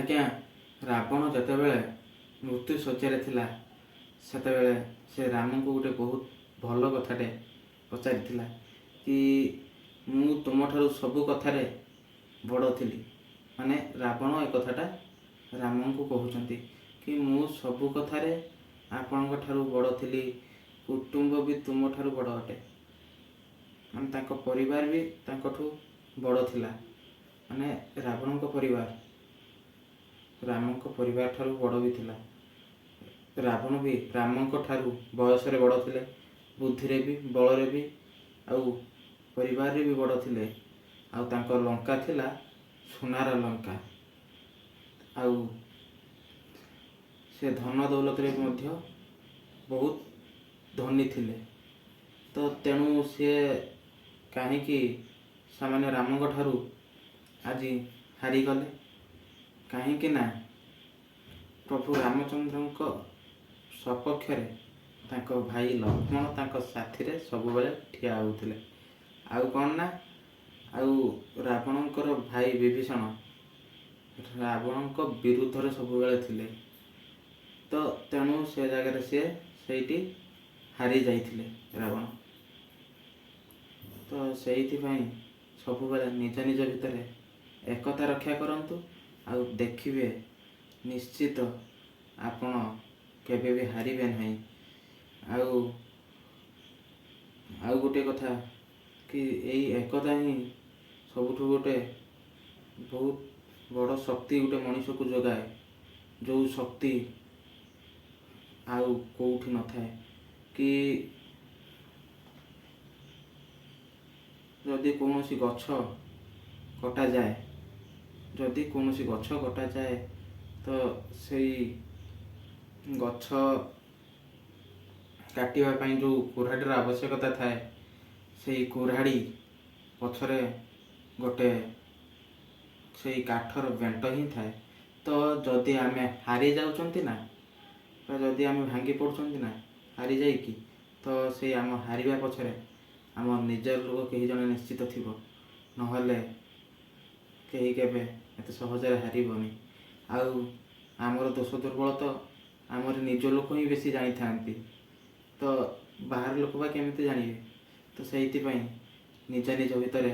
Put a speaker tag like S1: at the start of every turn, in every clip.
S1: ଆଜ୍ଞା, ରାବଣ ଯେତେବେଳେ ମୃତ୍ୟୁ ଶଯ୍ୟାରେ ଥିଲା ସେତେବେଳେ ସେ ରାମଙ୍କୁ ଗୋଟେ ବହୁତ ଭଲ କଥାଟେ ପଚାରିଥିଲା କି ମୁଁ ତୁମଠାରୁ ସବୁ କଥାରେ ବଡ଼ ଥିଲି। ମାନେ ରାବଣ ଏ କଥାଟା ରାମଙ୍କୁ କହୁଛନ୍ତି କି ମୁଁ ସବୁ କଥାରେ ଆପଣଙ୍କ ଠାରୁ ବଡ଼ ଥିଲି, କୁଟୁମ୍ବ ବି ତୁମଠାରୁ ବଡ଼ ଅଟେ। ମାନେ ତାଙ୍କ ପରିବାର ବି ତାଙ୍କଠୁ ବଡ଼ ଥିଲା। ମାନେ ରାବଣଙ୍କ ପରିବାର ରାମଙ୍କ ପରିବାର ଠାରୁ ବଡ଼ ବି ଥିଲା। ରାବଣ ବି ରାମଙ୍କ ଠାରୁ ବୟସରେ ବଡ଼ ଥିଲେ, ବୁଦ୍ଧିରେ ବି, ବଳରେ ବି, ଆଉ ପରିବାରରେ ବି ବଡ଼ ଥିଲେ। ଆଉ ତାଙ୍କ ଲଙ୍କା ଥିଲା ସୁନାର ଲଙ୍କା। ଆଉ ସେ ଧନ ଦୌଲତରେ ମଧ୍ୟ ବହୁତ ଧନୀ ଥିଲେ। ତ ତେଣୁ ସିଏ କାହିଁକି ସାମାନ୍ୟ ରାମଙ୍କ ଠାରୁ ଆଜି ହାରିଗଲେ? କାହିଁକି ନା ପ୍ରଭୁ ରାମଚନ୍ଦ୍ରଙ୍କ ସପକ୍ଷରେ ତାଙ୍କ ଭାଇ ଲକ୍ଷ୍ମଣ ତାଙ୍କ ସାଥିରେ ସବୁବେଳେ ଠିଆ ହେଉଥିଲେ। ଆଉ କ'ଣ ନା, ଆଉ ରାବଣଙ୍କର ଭାଇ ବିଭୀଷଣ ରାବଣଙ୍କ ବିରୁଦ୍ଧରେ ସବୁବେଳେ ଥିଲେ। ତ ତେଣୁ ସେ ଜାଗାରେ ସିଏ ସେଇଠି ହାରି ଯାଇଥିଲେ ରାବଣ। ତ ସେଇଥିପାଇଁ ସବୁବେଳେ ନିଜ ନିଜ ଭିତରେ ଏକତା ରକ୍ଷା କରନ୍ତୁ। ଆଉ ଦେଖିବେ ନିଶ୍ଚିତ ଆପଣ କେବେ ବି ହାରିବେ ନାହିଁ। ଆଉ ଗୋଟିଏ କଥା କି ଏଇ ଏକତା ହିଁ ସବୁଠୁ ଗୋଟେ ବହୁତ ବଡ଼ ଶକ୍ତି ଗୋଟେ ମଣିଷକୁ ଯୋଗାଏ, ଯେଉଁ ଶକ୍ତି ଆଉ କେଉଁଠି ନଥାଏ। କି ଯଦି କୌଣସି ଗଛ କଟାଯାଏ ତ ସେଇ ଗଛ କାଟିବା ପାଇଁ ଯେଉଁ କୁରାଢ଼ୀର ଆବଶ୍ୟକତା ଥାଏ, ସେଇ କୁରାଢ଼ୀ ପଛରେ ଗୋଟେ ସେଇ କାଠର ବେଣ୍ଟ ହିଁ ଥାଏ। ତ ଯଦି ଆମେ ହାରି ଯାଉଛନ୍ତି ନା, ବା ଯଦି ଆମେ ଭାଙ୍ଗି ପଡ଼ୁଛନ୍ତି ନା ହାରି ଯାଇକି, ତ ସେଇ ଆମ ହାରିବା ପଛରେ ଆମ ନିଜର ଲୋକ କେହି ଜଣେ ନିଶ୍ଚିତ ଥିବ। ନହେଲେ କେହି କେବେ ଏତେ ସହଜରେ ହାରିବନି। ଆଉ ଆମର ଦୋଷ ଦୁର୍ବଳ ତ ଆମର ନିଜ ଲୋକ ହିଁ ବେଶୀ ଜାଣିଥାନ୍ତି। ତ ବାହାର ଲୋକ ବା କେମିତି ଜାଣିବେ? ତ ସେଇଥିପାଇଁ ନିଜ ନିଜ ଭିତରେ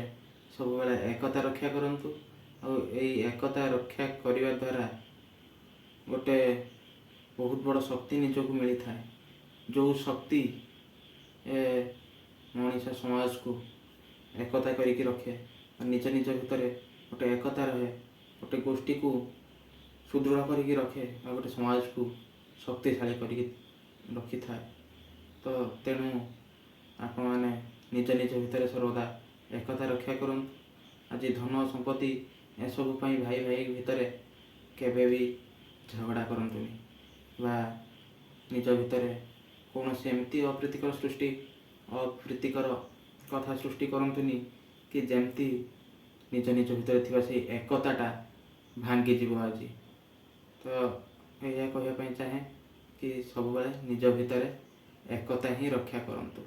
S1: ସବୁବେଳେ ଏକତା ରକ୍ଷା କରନ୍ତୁ। ଆଉ ଏଇ ଏକତା ରକ୍ଷା କରିବା ଦ୍ୱାରା ଗୋଟେ ବହୁତ ବଡ଼ ଶକ୍ତି ନିଜକୁ ମିଳିଥାଏ। ଯେଉଁ ଶକ୍ତି ମଣିଷ ସମାଜକୁ ଏକତା କରିକି ରଖେ। ନିଜ ନିଜ ଭିତରେ ଗୋଟେ ଏକତା ରହେ, ଗୋଟେ ଗୋଷ୍ଠୀକୁ ସୁଦୃଢ଼ କରିକି ରଖେ, ଆଉ ଗୋଟେ ସମାଜକୁ ଶକ୍ତିଶାଳୀ କରିକି ରଖିଥାଏ। ତ ତେଣୁ ଆପଣମାନେ ନିଜ ନିଜ ଭିତରେ ସର୍ବଦା ଏକତା ରକ୍ଷା କରନ୍ତୁ। ଆଜି ଧନ ସମ୍ପତ୍ତି ଏସବୁ ପାଇଁ ଭାଇ ଭାଇ ଭିତରେ କେବେ ବି ଝଗଡ଼ା କରନ୍ତୁନି, ବା ନିଜ ଭିତରେ କୌଣସି ଏମିତି ଅପ୍ରୀତିକର କଥା ସୃଷ୍ଟି କରନ୍ତୁନି କି ଯେମିତି ନିଜ ନିଜ ଭିତରେ ଥିବା ସେଇ ଏକତାଟା ଭାଙ୍ଗିଯିବ ଆଜି। ତ ଏହା କହିବା ପାଇଁ ଚାହେଁ କି ସବୁବେଳେ ନିଜ ଭିତରେ ଏକତା ହିଁ ରକ୍ଷା କରନ୍ତୁ।